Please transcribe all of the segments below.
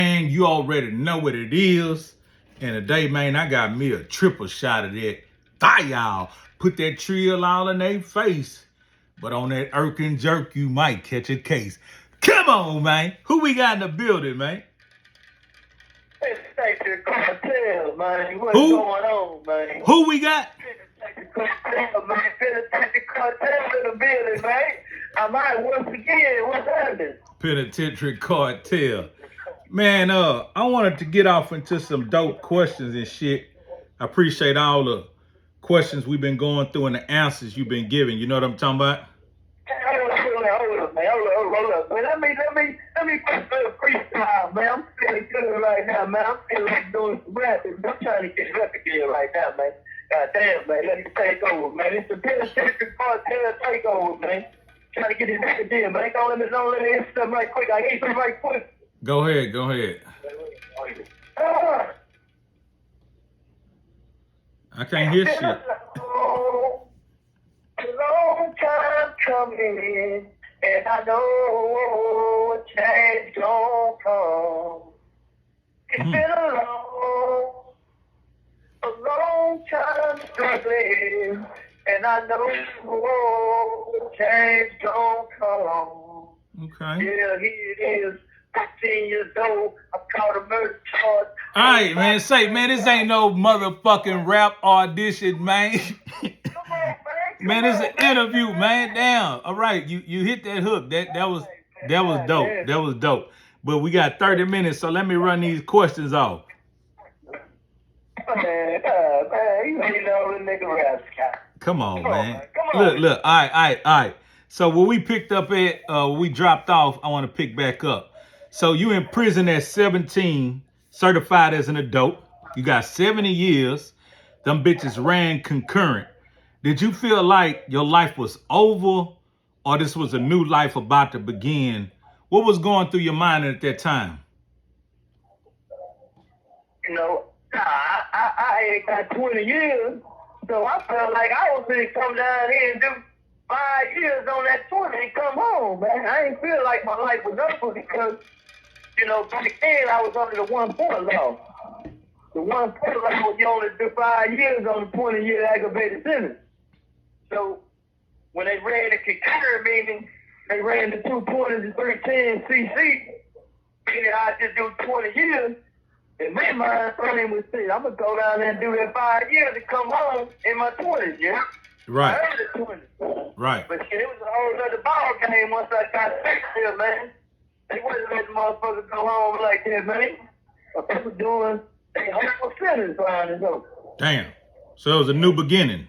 Man, you already know what it is. And today, man, I got me a triple shot of that. Bye, y'all. Put that Trill all in their face. But on that irk and jerk, you might catch a case. Come on, man. Who we got in the building, man? It's the cartel, man. What's Who? going on, man? Who we got? The cartel, man. The cartel in the building, man. I might once again. What's happening? Penitentiary cartel. Man, I wanted to get off into some dope questions and shit. I appreciate all the questions we've been going through and the answers you've been giving. You know what I'm talking about? Hold up, man. Hold up. Man, let me put a freestyle, man. I'm feeling good right now, man. I'm feeling like doing some rapping. I'm trying to get rap again right now, man. God damn, man. Let me take over, man. It's the penitentiary cartel takeover, man. Trying to get it back again, man. Don't let me hit something right quick. I hit something right quick. Go ahead. I can't hear shit. Long time coming, and I know a change gon' come. It's been a long time struggling, and I know a change gon' come. Okay. Yeah, here it is. 15 years old, I caught a murder charge. All right, man. This ain't no motherfucking rap audition, man. Man, it's an interview, man. Damn. All right, you hit that hook. That was dope. That was dope. But we got 30 minutes, so let me run these questions off. Man, you know the nigga rap, Scott. Come on, man. Come on. Look. All right. So where we picked up at, we dropped off, I want to pick back up. So you in prison at 17, certified as an adult. You got 70 years. Them bitches ran concurrent. Did you feel like your life was over or this was a new life about to begin? What was going through your mind at that time? You know, I ain't got 20 years, so I felt like I was going to come down here and do 5 years on that 20 and come home, man. I ain't feel like my life was over because, you know, back then I was under the 1-4 law. The 1-4 law was you only do 5 years on the 20-year aggravated sentence. So when they ran the concurrent, meaning they ran the 2 20s and 310 CC, meaning I just do 20 years. In my mind frame was, I'm going to go down there and do that 5 years and come home in my 20s, yeah? Right. Early 20s. Right. But shit, it was a whole other ball game once I got back here, man. They wasn't letting motherfuckers go home like that, man. People doing a whole sentence behind this over. Damn. So it was a new beginning.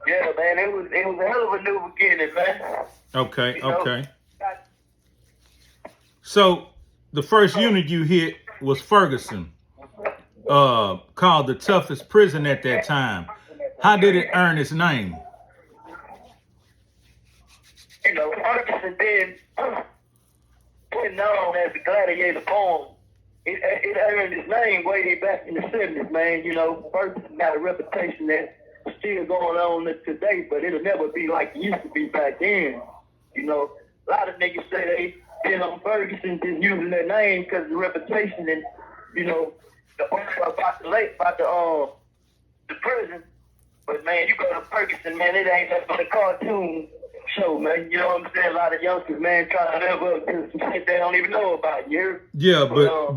Yeah, man, it was a hell of a new beginning, man. Okay, You know? okay. So the first unit you hit was Ferguson, called the toughest prison at that time. How did it earn its name? You know, Ferguson been known as the gladiator poem. It earned its name way back in the 70s, man. You know, Ferguson got a reputation that's still going on today, but it'll never be like it used to be back then. You know, a lot of niggas say they been on Ferguson just using their name because of the reputation and, you know, the about the prison. But man, you go to Ferguson, man, it ain't nothing but a cartoon show, man. You know what I'm saying? A lot of youngsters, man, trying to live up to some shit they don't even know about. You Yeah, but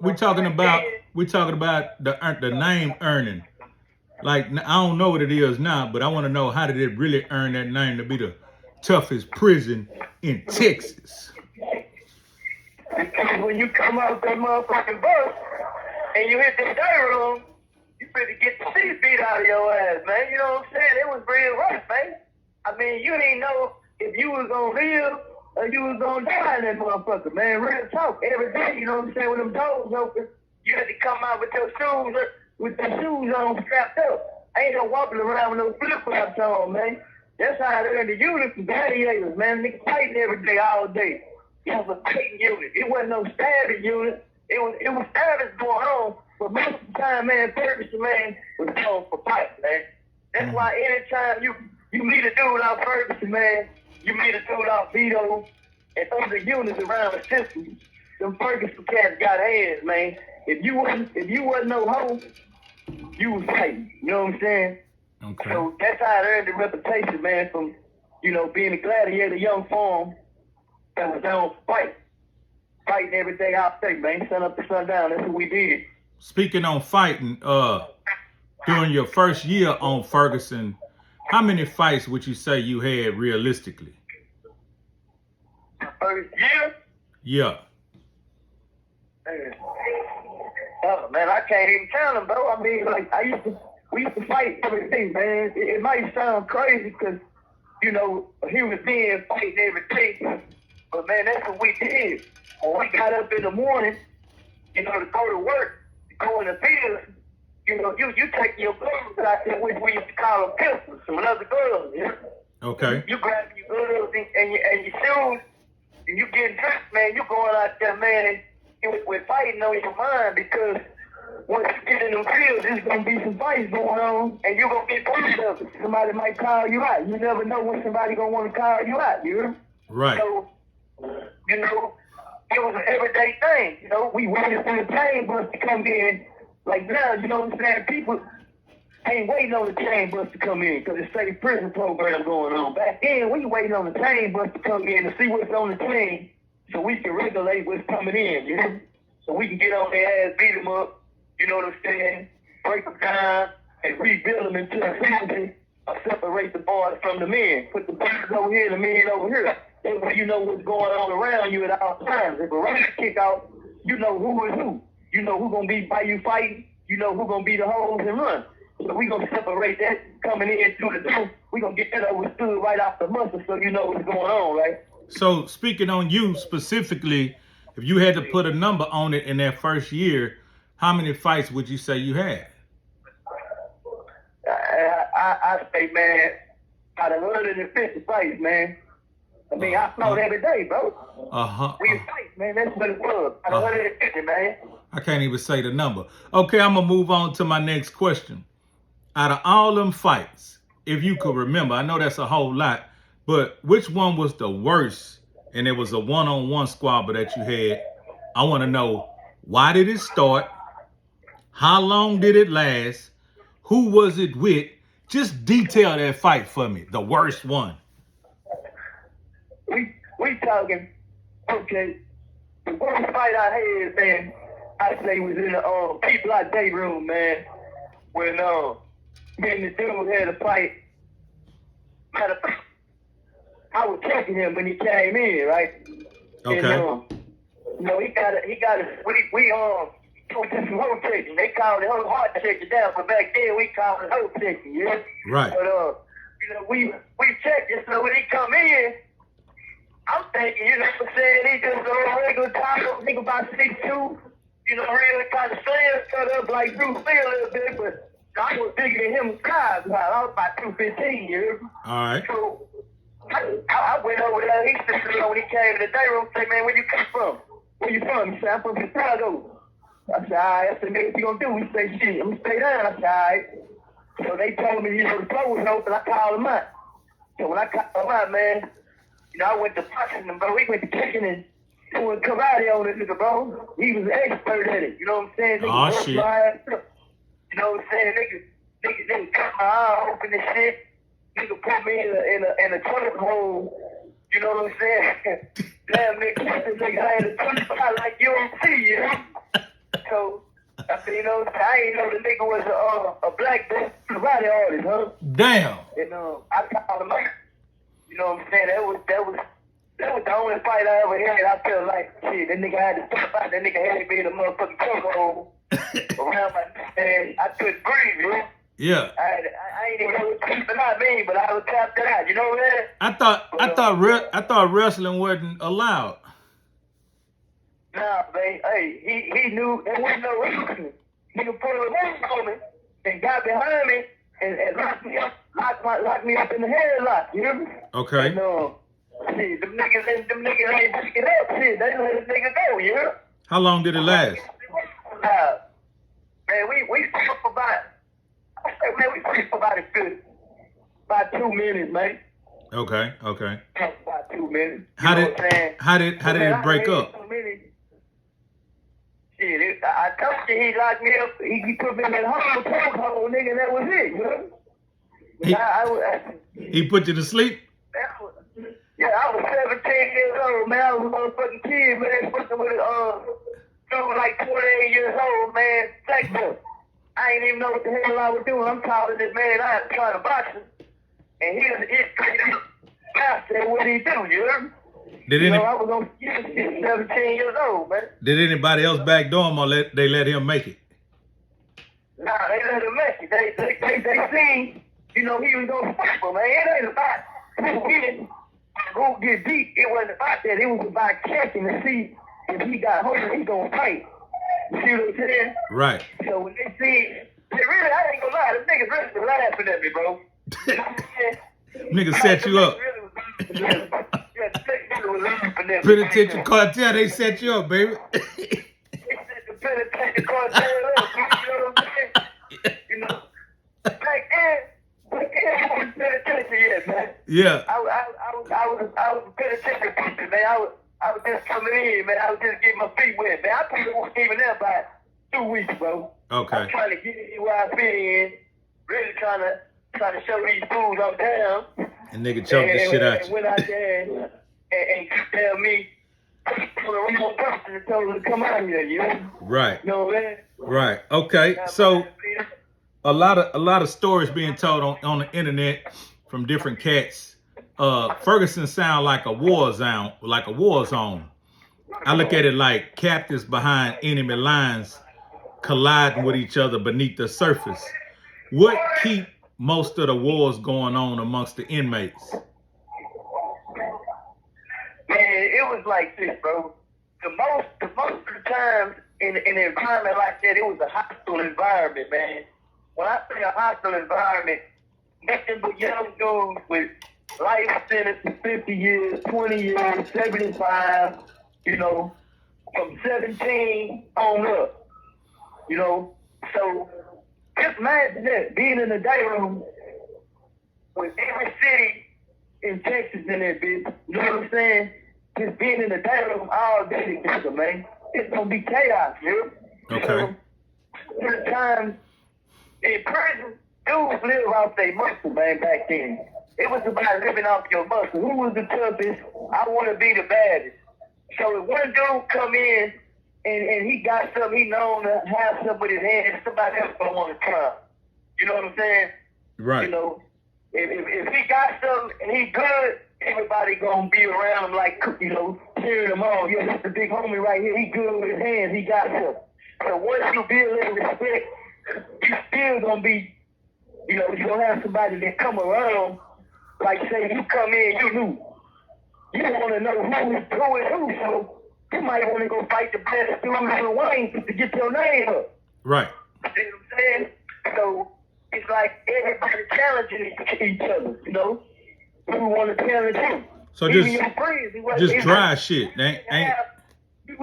we're talking about the name earning. Like, I don't know what it is now, but I want to know, how did it really earn that name to be the toughest prison in Texas? Because when you come out that motherfucking bus and you hit the day room, you better get the seat beat out of your ass, man. You know what I'm saying? It was real rough, man. I mean, you didn't know if you was gonna live or you was gonna die in that motherfucker, man. Real talk. Every day, you know what I'm saying? When them doors open, you had to come out with your shoes on strapped up. Ain't no walking around with no flip-flops on, man. That's how they earned the unit from gladiators, man. Niggas fighting every day, all day. It was a fighting unit. It wasn't no stabbing unit. It was stabbing going on. But most of the time, man, Ferguson, man, was known for fighting, man. That's why anytime you meet a dude out Ferguson, man, you meet a dude out Vito and other units around the system, them Ferguson cats got hands, man. If you wasn't no hoe, you was fighting. You know what I'm saying? Okay. So that's how I earned the reputation, man, from, being a gladiator, young form that was down fighting every day out there, man, sun up to sundown. That's what we did. Speaking on fighting, during your first year on Ferguson, how many fights would you say you had realistically? First year? Yeah. Oh, man, I can't even count them, bro. I mean, like, we used to fight every day, man. It might sound crazy because, a human being fighting every day. But, man, that's what we did. When we got up in the morning, to go to work, to go in the field, you take your gloves out there, which we used to call them pistols, some other gloves, Okay. You grab your gloves and your shoes, and you getting dressed, man. You going out there, man, with fighting on your mind because once you get in them fields, there's going to be some fights going on, and you're going to get part of it. Somebody might call you out. You never know when somebody going to want to call you out, Right. So, it was an everyday thing. We waited for the chain bus to come in. Like now, you know what I'm saying? People ain't waiting on the chain bus to come in because it's a safe prison program going on. Back then, we waiting on the chain bus to come in to see what's on the chain so we can regulate what's coming in, So we can get on their ass, beat them up, you know what I'm saying? Break them down and rebuild them into a family or separate the boys from the men. Put the boys over here, the men over here. That way you know what's going on around you at all times. If a race kick out, you know who is who. You know who's going to be by you fighting. You know who's going to be the hoes and run. So we're going to separate that coming in through the door. We're going to get that overstood right off the muscle so you know what's going on, right? So speaking on you specifically, if you had to put a number on it in that first year, how many fights would you say you had? I say, man, out of 150 fights, man. I mean, I fought every day, bro. We fight, man. That's what it was. Out of 150, man. I can't even say the number. Okay, I'm going to move on to my next question. Out of all them fights, if you could remember, I know that's a whole lot, but which one was the worst? And it was a one-on-one squabble that you had. I want to know, why did it start? How long did it last? Who was it with? Just detail that fight for me, the worst one. We talking, okay, the worst fight I had, man, I say was in the people out day room, man, when me and the dude had a fight. Matter of fact, I was checking him when he came in, right? Okay. And, he got we did some hoe checking. They called it heart checking down, but back then we called it hoe checking, Right. But we checked it, so when he come in, I'm thinking, he just a regular taco, nigga about 6'2", really kind of slim, cut up like Bruce Lee a little bit, but I was bigger than him size. I was about 215, All right. So I went over there. He said, when he came in the day room, say, man, where you come from? Where you from? He said, I'm from Chicago. I said, all right. I said, man, what you gonna do? He said, shit, I'm gonna stay down. I said, all right. So they told me, the floor was open. I called him out. So when I called him out, man, I went to punching him, bro. We went to kicking and doing karate on this nigga, bro. He was an expert at it. You know what I'm saying? Oh, shit. You know what I'm saying? Nigga cut my eye open and shit. Nigga put me in a toilet hole. You know what I'm saying? Damn, nigga, this nigga had a toilet like UFC, So, I said, I ain't know the nigga was a black karate artist, huh? Damn. And I called him out. You know what I'm saying? That was the only fight I ever had. I felt like, shit, that nigga had to step out. That nigga had me in a motherfucking chokehold around my head. I couldn't breathe, Yeah. I ain't even know what keeping out mean, but I was tapped out. You know what I thought wrestling wasn't allowed. Nah, man. Hey, he knew there wasn't no wrestling. Nigga put a rope on me and got behind me and locked me up in the headlock. You hear me? Okay. And, see, them niggas ain't picking up shit. They let this nigga go, you hear? How long did it last? Man, we fought for about a good, about 2 minutes, man. Okay. About 2 minutes. How did it break up? I told you he locked me up. He put me in that hole, hole, nigga, and that was it, you know? He put you to sleep? Yeah, I was 17 years old, man. I was a motherfucking kid, man. Fucking with dude like 28 years old, man. Texas. I ain't even know what the hell I was doing. I'm calling this man out trying to box him. And he was master. What did he do, you know? I was on 17 years old, man. Did anybody else backdoor him or they let him make it? Nah, they let him make it. They seen, he was gonna fight for, man. It ain't about who winning, who get beat. It wasn't about that. It was about checking to see if he got hurt, he gonna fight. You see what I'm saying? Right. So when they see, I ain't gonna lie, the niggas really been laughing at me, bro. Niggas set you up. Penitentiary cartel, they set you up, baby. Penitentiary cartel up, you know what I'm saying? Back then, I was penitentiary yet, man. Yeah. I was a penitentiary person, man. I was just coming in, man. I was just getting my feet wet, man. I probably wasn't even there by 2 weeks, bro. Okay. I'm trying to get in where I fit in, really trying to show these fools I'm down. And nigga choked the shit out you. And went out there and tell me, for the real person and told them to come out here, you know? Right. You know what I mean? Right. Okay. So a lot of stories being told on the internet from different cats. Ferguson sound like a war zone, I look at it like captives behind enemy lines colliding with each other beneath the surface. What keep most of the wars going on amongst the inmates? Man, it was like this, bro. The most of the times in an environment like that, it was a hostile environment, man. When I say a hostile environment, nothing but young dudes with life sentences, 50 years, 20 years, 75, from 17 on up, So just imagine that, being in the day room with every city in Texas in that bitch, you know what I'm saying? Just being in the day room all day together, man. It's gonna be chaos, you know? Okay. So, the times in prison, dudes live off their muscle, man, back then. It was about living off your muscle. Who was the toughest? I want to be the baddest. So if one dude come in and he got something, he known to have something with his hand, somebody else don't want to try. You know what I'm saying? Right. If he got something and he good, everybody gonna be around him like, cheering him on. Yo, that's the big homie right here. He good with his hands. He got something. So once you build that respect, you still gonna be, you gonna have somebody that come around. Like say you come in, you knew. You want to know who is who, so you might want to go fight the best dude in the Wayne to get your name up. Right. You know what I'm saying? So it's like everybody challenging each other, Who want to challenge you? So even your friends, just dry shit. You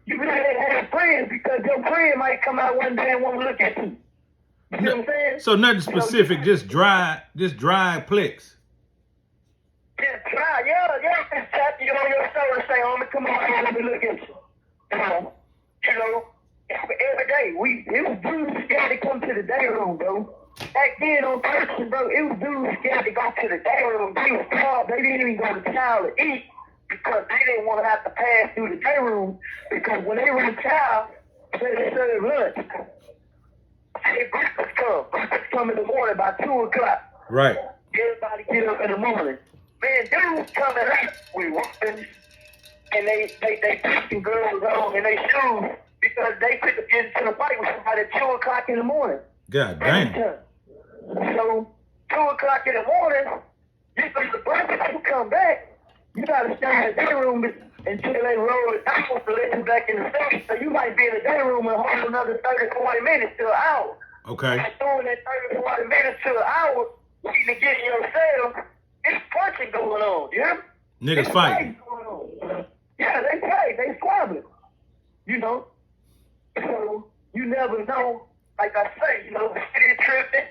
really have friends because your friend might come out one day and want to look at you. You know what I'm saying? So nothing specific, just dry plex. Just try, just tap you on your shoulder and say, homie, come on, let me look at you. Every day, it was dudes scared to come to the day room, bro. Back then on Thursday, bro, it was dudes scared to go to the day room. They was starved. They didn't even go to town to eat because they didn't want to have to pass through the day room because when they were in town, they served lunch. Say breakfast come. Breakfast come in the morning by 2 o'clock. Right. Everybody get up in the morning. Man, dudes coming out with weapons and they pushing girls on in their shoes because they couldn't get into the fight with somebody at 2 o'clock in the morning. God damn. So 2 o'clock in the morning, you go to breakfast, you come back, you gotta stay in the day room until they roll it out to let you back in the station. So you might be in the day room and hold another 30, 40 minutes to an hour. Okay. And during that 30, 40 minutes to an hour, you need to get in your cell. It's punching going on, yeah? Niggas fighting. Going on. Yeah, they fight, they squabbling. So you never know. Like I say, the city tripping,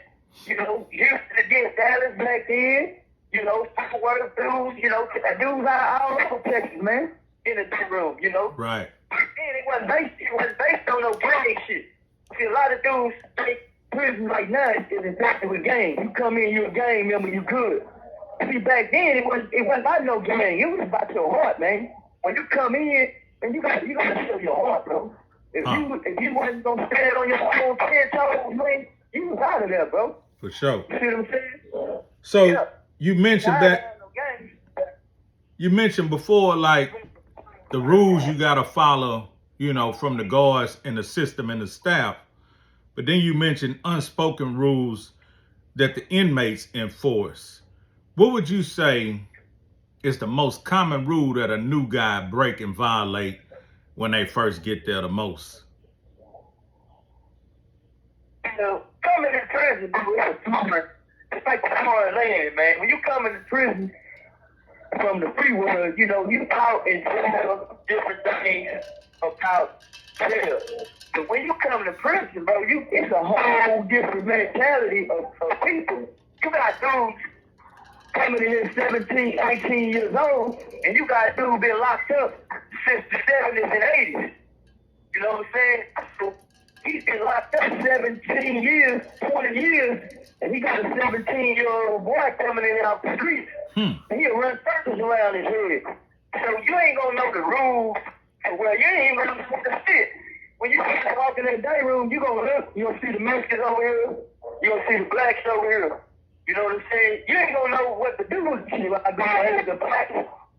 Houston against Dallas back then, Fort Worth dudes, dudes out all over Texas, man, in the room, Right. And it wasn't based on no gang shit. See, a lot of dudes think prison right now is exactly with gang. You come in, you a gang member, you good. See, back then it wasn't about no gang. It was about your heart, man. When you come in, and you gotta show your heart, bro. If you wasn't gonna stand on your own 10 toes, man, you was out of there, bro. For sure. You see what I'm saying? So Yeah. you mentioned that. You mentioned before, like the rules you gotta follow, from the guards and the system and the staff. But then you mentioned unspoken rules that the inmates enforce. What would you say is the most common rule that a new guy break and violate when they first get there the most? Coming to prison, it's like a foreign land, man. When you come into prison from the free world, you out and jail different things about jail. But when you come to prison, bro, it's a whole different mentality of people. You got dudes coming in here 17, 18 years old, and you got dudes been locked up since the 70s and 80s. You know what I'm saying? So he's been locked up 17 years, 20 years, and he got a 17-year-old boy coming in out the streets. And he'll run circles around his head. So you ain't gonna know the rules. Well, you ain't even gonna know the shit. When you walk in that day room, you gonna look, you gonna see the Mexicans over here, you gonna see the blacks over here. You know what I'm saying? You ain't gonna know what to do with you. I go ahead with the blacks.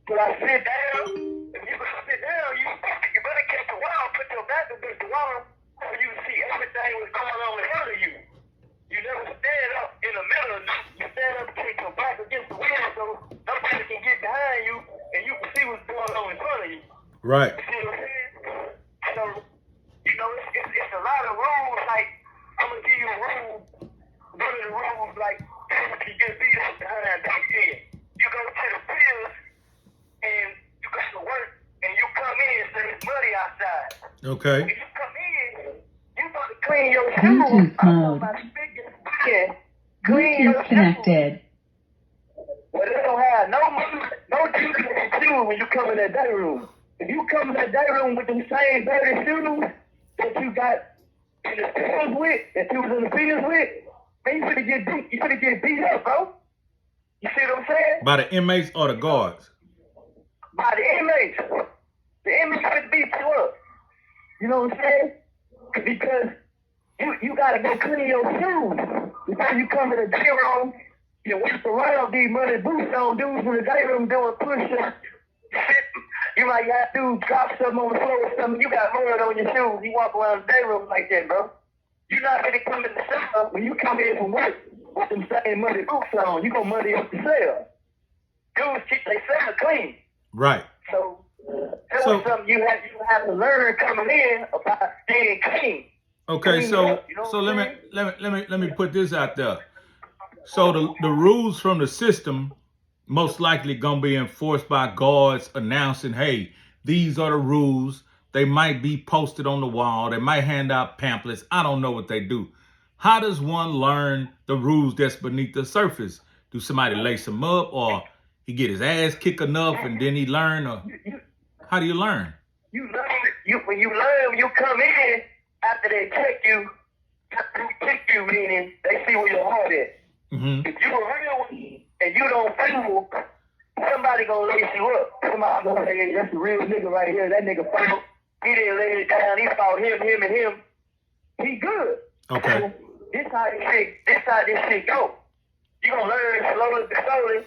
But I sit down. If you gonna sit down, you better catch the wall, put your back against the wall, so you can see everything that's going on in front of you. You never stand up in the middle. You stand up, take your back against the wall, so nobody can get behind you, and you can see what's going on in front of you. Right. You see what I'm saying? So, it's a lot of rules. Like, I'm gonna give you a rule. One of the rules, like, you get beat up behind back then. You go to the field, and you go to work, and you come in, so it's muddy outside. Okay. When you come in, you got to clean your shoes. Bluetooth mode. Bluetooth connected. Well, they don't have no shoes when you come in that day room. If you come in that day room with them same dirty shoes that you got in the fields with, that you was in the fields with, man, you finna get beat up, bro. You see what I'm saying? By the inmates or the guards? By the inmates. The inmates finna beat you up. You know what I'm saying? Because you gotta go clean your shoes. Before you come to the day room, you walk around these muddy boots on, dudes in the day room doing push-ups. You might have dudes drop something on the floor or something. You got mud on your shoes. You walk around the day room like that, bro. You're not gonna come in the cell when you come in from work with them same muddy boots on. You gonna muddy up the cell. Dudes keep their cell clean. Right. So that's something you have to learn coming in about staying clean. Okay, so let me put this out there. So the rules from the system most likely gonna be enforced by guards announcing, hey, these are the rules. They might be posted on the wall. They might hand out pamphlets. I don't know what they do. How does one learn the rules that's beneath the surface? Do somebody lace him up, or he get his ass kicked enough and then he learn? Or how do you learn? You learn. When you learn, you come in after they check you. Meaning they see where your heart is. Mm-hmm. If you a real one and you don't fool, somebody gonna lace you up. Somebody gonna say, hey, that's a real nigga right here. That nigga fool. He didn't lay it down. He fought him, and him. He good. Okay. So this how this shit go. You gonna learn slowly but slowly,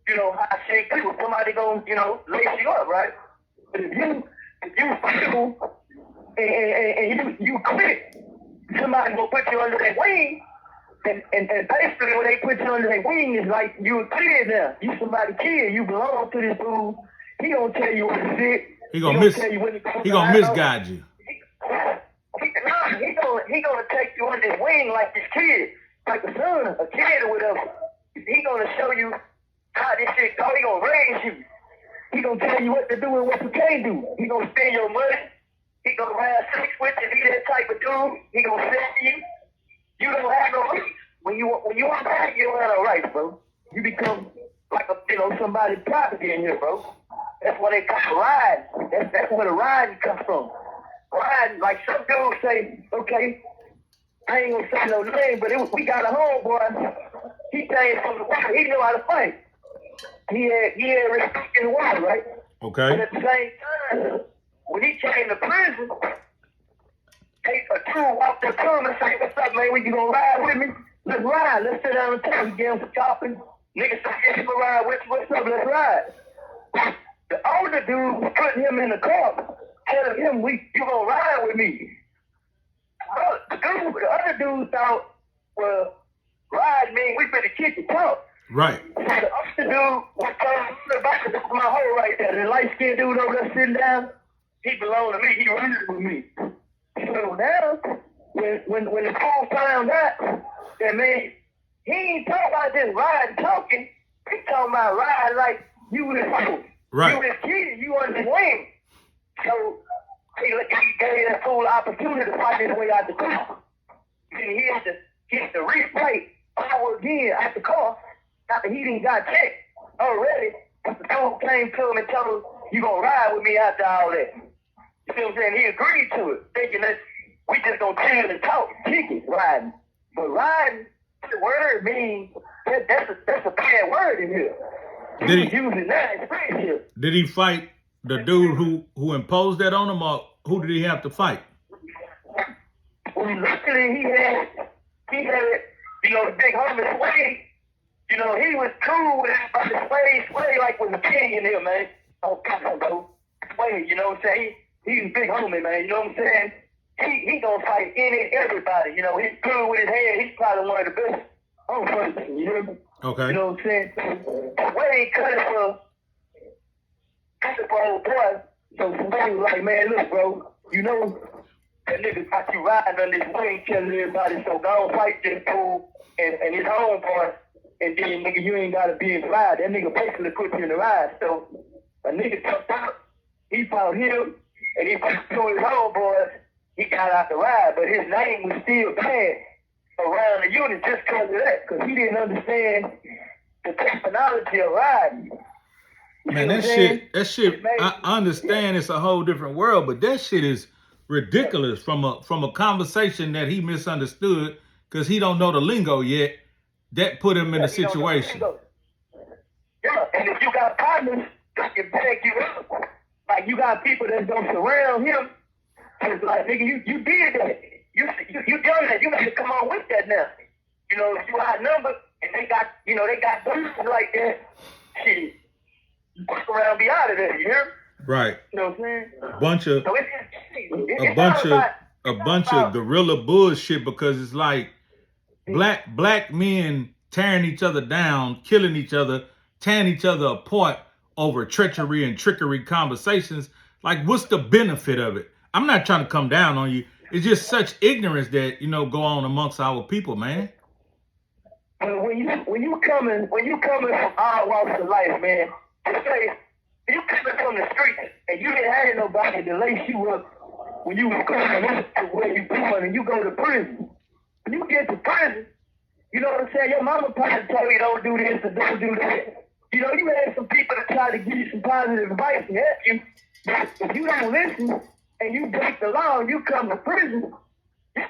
how shit go. Somebody gonna, lace you up, right? But if you fool and you quit, somebody gonna put you under their wing. And basically when they put you under their wing is like you a kid now. You somebody kid. You belong to this dude. He gonna tell you what to do. He gonna misguide you. He gonna take you under his wing like this kid, like a son, a kid or whatever. He gonna show you how this shit go. He gonna raise you. He gonna tell you what to do and what you can't do. He gonna spend your money. He gonna have sex with you. He that type of dude. He gonna sell you. You don't have no rights. When you want that, you don't have no rights, bro. You become like somebody's property in here, bro. That's what they call riding. That's where the riding comes from. riding, like some dudes say, okay, I ain't gonna say no name, but we got a homeboy. He came from the water. He knew how to fight. He had respect in the water, right? Okay. But at the same time, when he came to prison, a dude walked up to him and said, "What's up, man? When you gonna ride with me? Let's ride. Let's sit down and talk." We get him for chopping. Niggas said, "Yeah, you gonna ride with you? What's up? Let's ride." The older dude was putting him in the car, telling him, "You gonna ride with me?" The other dude thought, well, ride mean we better kick the talk. Right. So the other dude was telling me about my hole right there. The light skinned dude over there sitting down, he belonged to me. He riding with me. So now, when the fool found out that, man, he ain't talking about just riding talking. He talking about riding like you was his Right. You was his kid. You on his wing. So he gave that fool opportunity to fight his way out the car. And he had to refight over again at the car after he didn't got checked already. But the dude came to him and told him, "You gonna ride with me after all that?" You see what I'm saying? He agreed to it, thinking that we just gonna chill and talk, kick it, riding. But riding, the word means that's a bad word in here. Did he using that in friendship? Did he fight the dude who imposed that on him, or who did he have to fight? Well, luckily he had, the big homie Sway. He was cool with everybody. Sway like was a king in here, man. Oh, come on, bro. Sway, you know what I'm saying? He's a big homie, man. You know what I'm saying? He gonna fight everybody. He's cool with his head. He's probably one of the best homies. You hear me? Okay. You know what I'm saying? Sway cut it for old boy. So Sway was like, man, look, bro, that nigga got you riding on this wing telling everybody, so go fight this fool and his homeboy, and then, nigga, you ain't gotta be in the ride. That nigga basically put you in the ride. So a nigga took out, he fought him, and he fought his homeboy. He got out the ride, but his name was still bad around the unit just because of that, because he didn't understand the terminology of riding. Man, that shit, I understand it's a whole different world, but that shit is ridiculous from a conversation that he misunderstood because he don't know the lingo yet. That put him in a situation. Yeah, and if you got partners that can back you up, like you got people that don't surround him, it's like, nigga, you did that. You done that. You got to come on with that now. If you outnumbered and they got dudes like that, shit, you walk around and be out of there, you hear? Right. You know what I'm saying? A bunch of guerrilla bullshit, because it's like black men tearing each other down, killing each other, tearing each other apart over treachery and trickery conversations. Like, what's the benefit of it? I'm not trying to come down on you. It's just such ignorance that go on amongst our people, man. When you coming from our walks of life, man, to say you coming from the streets and you didn't have nobody to lace you up when you was coming up to where you going, and you go to prison. When you get to prison, you know what I'm saying? Your mama probably tell you don't do this or don't do that. You had some people that try to give you some positive advice and help you. But if you don't listen and you break the law and you come to prison, you're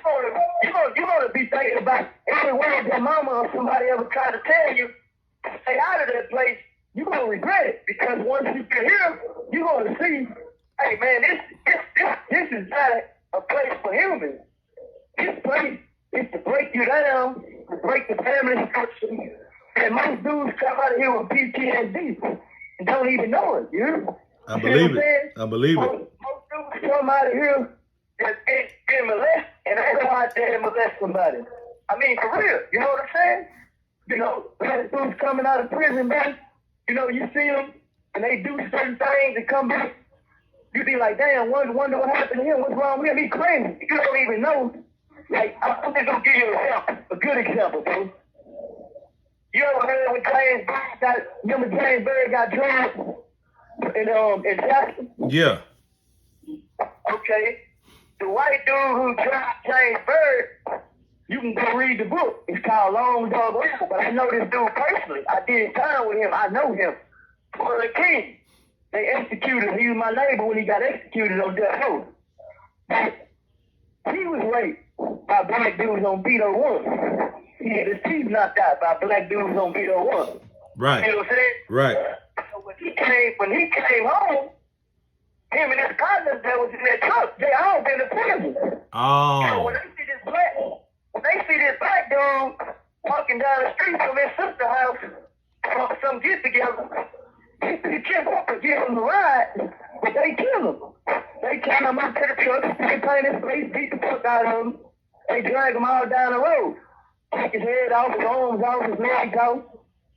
gonna be thinking about every word your mama or somebody ever tried to tell you to stay out of that place. You're gonna regret it, because once you get here, you're gonna see, hey man, this is not a place for humans. This place is to break you down, to break the family structure. And most dudes come out of here with PTSD and don't even know it, you know? I believe it. Most dudes come out of here and get molested, and they go out there and molest somebody. I mean, for real, you know what I'm saying? Those dudes coming out of prison, man, you see them, and they do certain things and come back. You be like, damn, wonder what happened to him. What's wrong with him? He crazy. You don't even know. Like, I'm just gonna give you a good example, bro. You ever heard when James Bird got drugged in Jackson? Yeah. Okay. The white dude who drugged James Bird, you can go read the book. It's called Long Dog Rifle, but I know this dude personally. I did time with him. I know him. For the king. They executed him. He was my neighbor when he got executed on death row. He was raped by black dudes on Beto One. He had his teeth knocked out by black dudes on Beto One. Right. You know what I'm saying? Right. So when he came home, him and his partners that was in that truck, they all been to prison. So Oh. when they see this black dude walking down the street from his sister's house from some get together, they jump up and give him a ride, but they kill him. They carry him out to the truck, they paint his face, beat the fuck out of him. They drag him all down the road. Take his head off, his arms off, his legs off.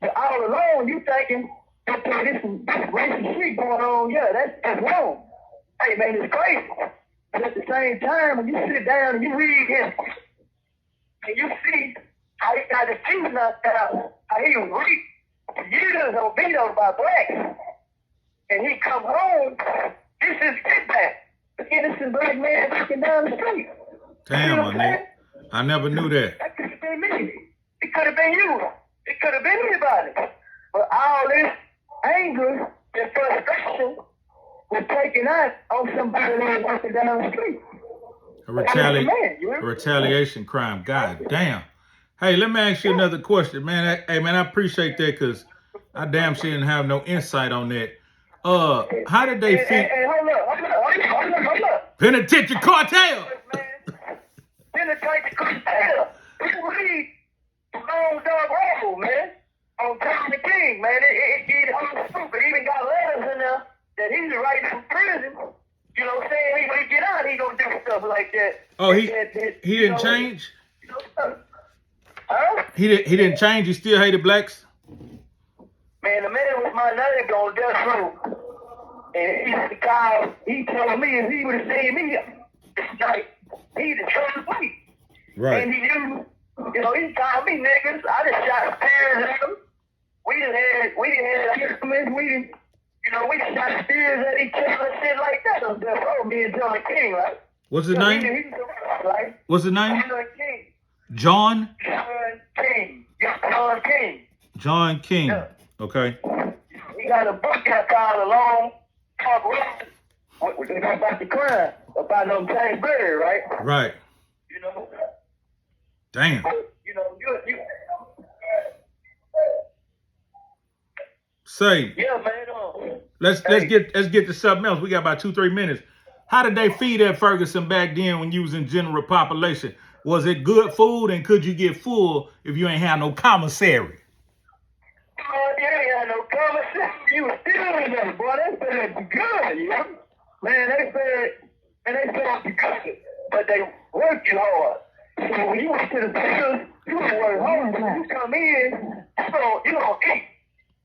But all alone, you thinking, okay, this racist shit going on, yeah, that's wrong. Hey, man, it's crazy. But at the same time, when you sit down and you read him, and you see how he got his teeth knocked out, how he was raped years on Beto by blacks, and he come home, this is get back. The innocent black man walking down the street. Damn, You know my what I'm nigga. saying? I never knew that. That could have been me. It could have been you. It could have been anybody. But all this anger and frustration was taken out on somebody that was walking down the street. A retaliation crime. God damn. Hey, let me ask you another question, man. Hey, man, I appreciate that because I damn sure didn't have no insight on that. How did they feel? Hey, hold up. Penitentiary cartel. Penetrate the cartel. People read Long Dog Rifle, man. On Tommy King, man. It get all stupid. Even got letters in there that he's writing from prison. You know what I'm saying? When he get out, he gonna do stuff like that. Oh, he didn't change? You know, huh? He didn't change. He still hated blacks? Man, the man was my neighbor on death row. And he's the guy, he told me if he would have seen me, like, he'd have tried me. Right. And he knew, you know, he called me niggas. I just shot spears at him. We didn't have instruments. We shot spears at each other and shit like that on death row, me and John King, right? What's his name? Right? What's his name? John King. John? John King. Yeah, John King. John King. Yeah. Okay. He got a book out called A Long Talk about the crime, about them James Bird, right? Right. You know. Damn. You know, you Say, yeah, man. let's get to something else. We got about 2-3 minutes. How did they feed at Ferguson back then when you was in general population? Was it good food, and could you get full if you ain't have no commissary? You ain't had no conversation. You was still in there, boy. They said it'd be good, you know? Man, they said it'd be good, but they worked you hard. So when you went to the field, you would work hard. When you come in, you don't eat.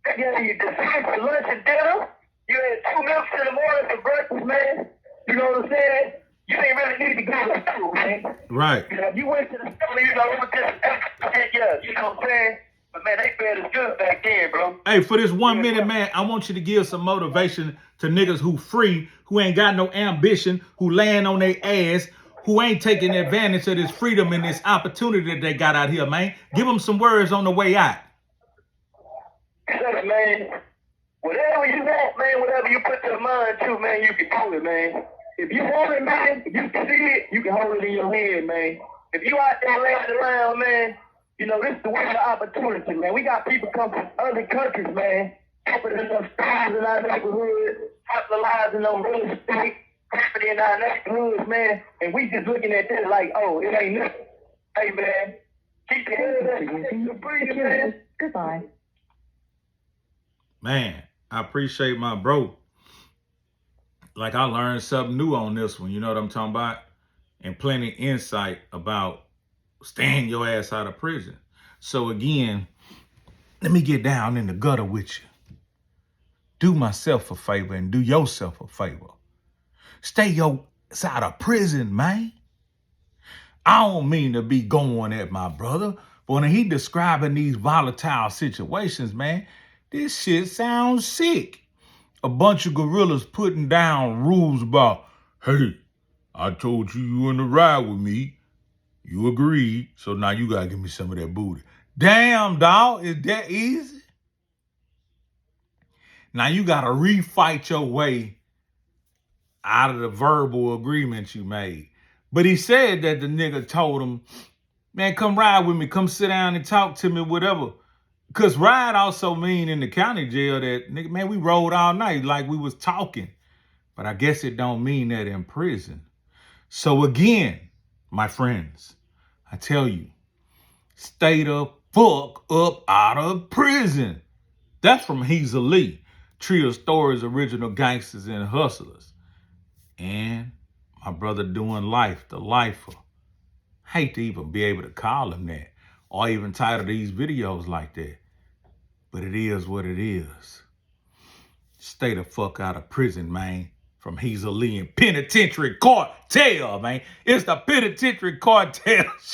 They gave you dessert for lunch and dinner. You had 2 milks in the morning for breakfast, man. You know what I'm saying? You ain't really need to go to school, man. Right. You know, you went to the school, you know, it was just extra, you know what I'm saying? But man, they fed us good back then, bro. Hey, for this 1 minute, man, I want you to give some motivation to niggas who free, who ain't got no ambition, who laying on their ass, who ain't taking advantage of this freedom and this opportunity that they got out here, man. Give them some words on the way out. Listen, man, whatever you want, man, whatever you put your mind to, man, you can do it, man. If you want it, man, if you can see it, you can hold it in your hand, man. If you out there laying around, man, you know, this is the way of opportunity, man. We got people come from other countries, man, opening up stores in our neighborhood, capitalizing on real estate, property in our neighborhoods, man, and we just looking at this like, oh, it ain't nothing. Hey, man, keep your head up, keep breathing, man. Goodbye. Man, I appreciate my bro. Like, I learned something new on this one, you know what I'm talking about? And plenty of insight about staying your ass out of prison. So again, let me get down in the gutter with you. Do myself a favor and do yourself a favor. Stay your ass out of prison, man. I don't mean to be going at my brother, but when he describing these volatile situations, man, this shit sounds sick. A bunch of gorillas putting down rules about, hey, I told you in the ride with me. You agreed, so now you gotta give me some of that booty. Damn, dog, is that easy? Now you gotta refight your way out of the verbal agreement you made. But he said that the nigga told him, man, come ride with me, come sit down and talk to me, whatever. Because ride also mean in the county jail that, nigga, man, we rode all night like we was talking. But I guess it don't mean that in prison. So again, my friends, I tell you, stay the fuck up out of prison. That's from Hazel Lee, Trill Stories, Original Gangsters and Hustlers. And my brother doing life, the lifer. Hate to even be able to call him that or even title these videos like that. But it is what it is. Stay the fuck out of prison, man. From Hazel Lee and Penitentiary Cartel, man. It's the Penitentiary Cartel.